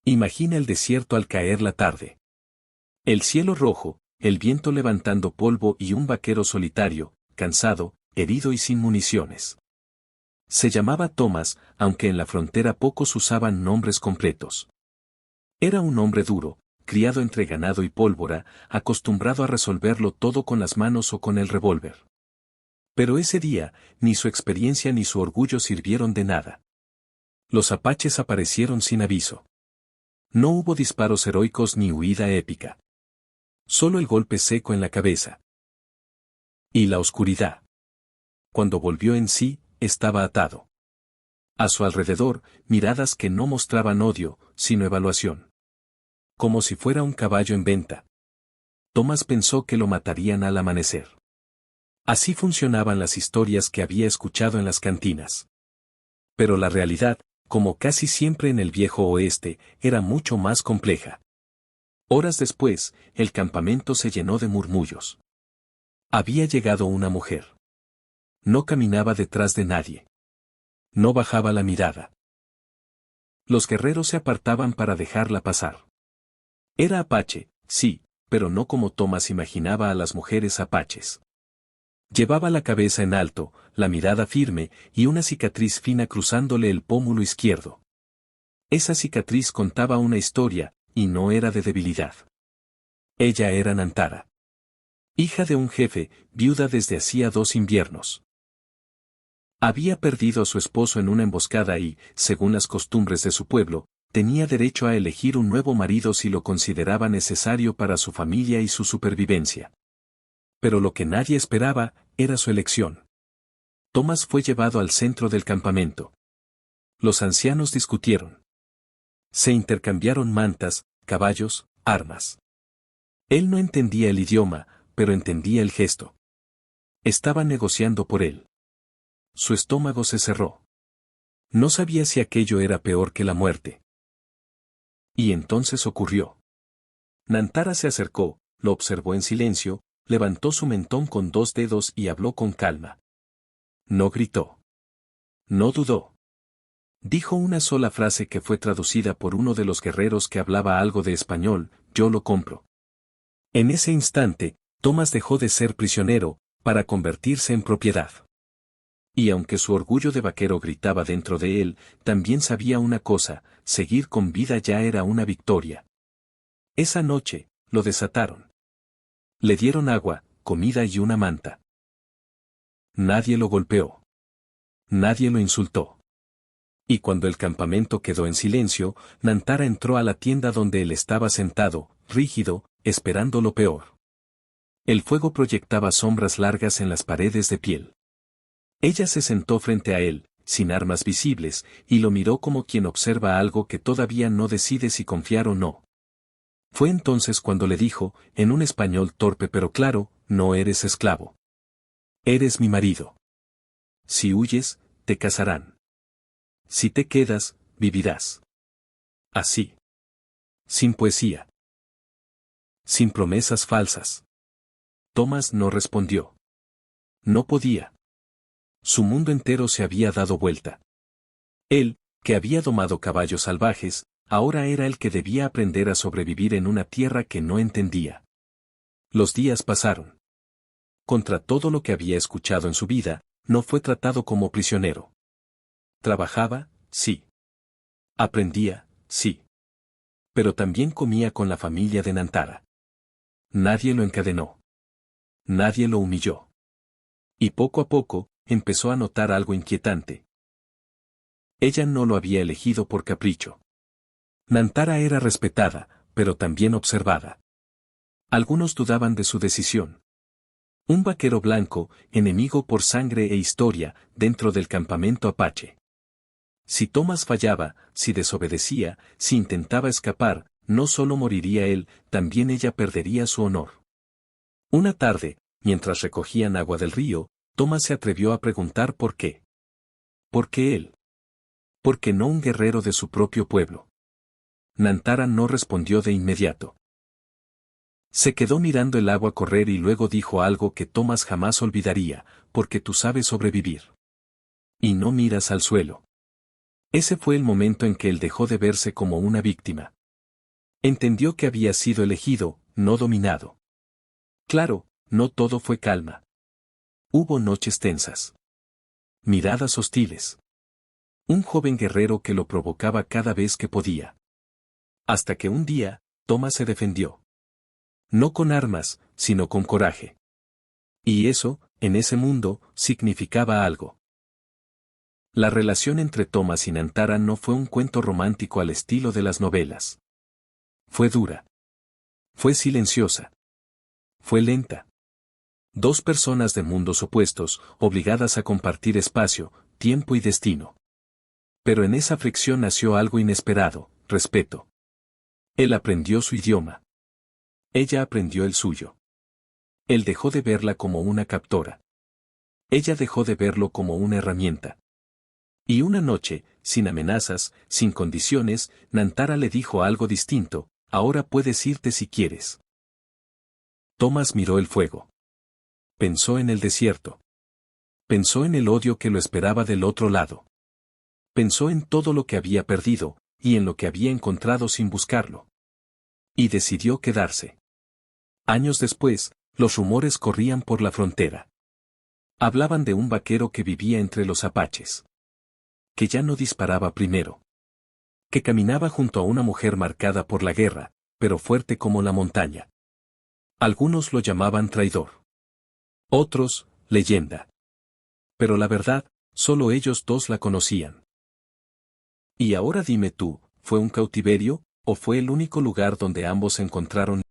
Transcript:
Imagina el desierto al caer la tarde. El cielo rojo, el viento levantando polvo y un vaquero solitario, cansado, herido y sin municiones. Se llamaba Thomas, aunque en la frontera pocos usaban nombres completos. Era un hombre duro, criado entre ganado y pólvora, acostumbrado a resolverlo todo con las manos o con el revólver. Pero ese día, ni su experiencia ni su orgullo sirvieron de nada. Los apaches aparecieron sin aviso. No hubo disparos heroicos ni huida épica. Solo el golpe seco en la cabeza. Y la oscuridad. Cuando volvió en sí, estaba atado. A su alrededor, miradas que no mostraban odio, sino evaluación. Como si fuera un caballo en venta. Thomas pensó que lo matarían al amanecer. Así funcionaban las historias que había escuchado en las cantinas. Pero la realidad, como casi siempre en el viejo oeste, era mucho más compleja. Horas después, el campamento se llenó de murmullos. Había llegado una mujer. No caminaba detrás de nadie. No bajaba la mirada. Los guerreros se apartaban para dejarla pasar. Era apache, sí, pero no como Thomas imaginaba a las mujeres apaches. Llevaba la cabeza en alto, la mirada firme y una cicatriz fina cruzándole el pómulo izquierdo. Esa cicatriz contaba una historia, y no era de debilidad. Ella era Nantara. Hija de un jefe, viuda desde hacía 2 inviernos. Había perdido a su esposo en una emboscada y, según las costumbres de su pueblo, tenía derecho a elegir un nuevo marido si lo consideraba necesario para su familia y su supervivencia. Pero lo que nadie esperaba, era su elección. Thomas fue llevado al centro del campamento. Los ancianos discutieron. Se intercambiaron mantas, caballos, armas. Él no entendía el idioma, pero entendía el gesto. Estaban negociando por él. Su estómago se cerró. No sabía si aquello era peor que la muerte. Y entonces ocurrió. Nantara se acercó, lo observó en silencio, levantó su mentón con 2 dedos y habló con calma. No gritó. No dudó. Dijo una sola frase que fue traducida por uno de los guerreros que hablaba algo de español: yo lo compro. En ese instante, Thomas dejó de ser prisionero, para convertirse en propiedad. Y aunque su orgullo de vaquero gritaba dentro de él, también sabía una cosa: seguir con vida ya era una victoria. Esa noche, lo desataron. Le dieron agua, comida y una manta. Nadie lo golpeó. Nadie lo insultó. Y cuando el campamento quedó en silencio, Nantara entró a la tienda donde él estaba sentado, rígido, esperando lo peor. El fuego proyectaba sombras largas en las paredes de piel. Ella se sentó frente a él, sin armas visibles, y lo miró como quien observa algo que todavía no decide si confiar o no. Fue entonces cuando le dijo, en un español torpe pero claro: no eres esclavo. Eres mi marido. Si huyes, te casarán. Si te quedas, vivirás. Así. Sin poesía. Sin promesas falsas. Thomas no respondió. No podía. Su mundo entero se había dado vuelta. Él, que había domado caballos salvajes, ahora era el que debía aprender a sobrevivir en una tierra que no entendía. Los días pasaron. Contra todo lo que había escuchado en su vida, no fue tratado como prisionero. Trabajaba, sí. Aprendía, sí. Pero también comía con la familia de Nantara. Nadie lo encadenó. Nadie lo humilló. Y poco a poco, empezó a notar algo inquietante. Ella no lo había elegido por capricho. Nantara era respetada, pero también observada. Algunos dudaban de su decisión. Un vaquero blanco, enemigo por sangre e historia, dentro del campamento apache. Si Thomas fallaba, si desobedecía, si intentaba escapar, no solo moriría él, también ella perdería su honor. Una tarde, mientras recogían agua del río, Thomas se atrevió a preguntar por qué. ¿Por qué él? ¿Por qué no un guerrero de su propio pueblo? Nantara no respondió de inmediato. Se quedó mirando el agua correr y luego dijo algo que Thomas jamás olvidaría: porque tú sabes sobrevivir. Y no miras al suelo. Ese fue el momento en que él dejó de verse como una víctima. Entendió que había sido elegido, no dominado. Claro, no todo fue calma. Hubo noches tensas. Miradas hostiles. Un joven guerrero que lo provocaba cada vez que podía. Hasta que un día, Thomas se defendió. No con armas, sino con coraje. Y eso, en ese mundo, significaba algo. La relación entre Thomas y Nantara no fue un cuento romántico al estilo de las novelas. Fue dura. Fue silenciosa. Fue lenta. Dos personas de mundos opuestos, obligadas a compartir espacio, tiempo y destino. Pero en esa fricción nació algo inesperado, respeto. Él aprendió su idioma. Ella aprendió el suyo. Él dejó de verla como una captora. Ella dejó de verlo como una herramienta. Y una noche, sin amenazas, sin condiciones, Nantara le dijo algo distinto: ahora puedes irte si quieres. Thomas miró el fuego. Pensó en el desierto. Pensó en el odio que lo esperaba del otro lado. Pensó en todo lo que había perdido, y en lo que había encontrado sin buscarlo. Y decidió quedarse. Años después, los rumores corrían por la frontera. Hablaban de un vaquero que vivía entre los apaches. Que ya no disparaba primero. Que caminaba junto a una mujer marcada por la guerra, pero fuerte como la montaña. Algunos lo llamaban traidor. Otros, leyenda. Pero la verdad, solo ellos dos la conocían. Y ahora dime tú, ¿fue un cautiverio, o fue el único lugar donde ambos encontraron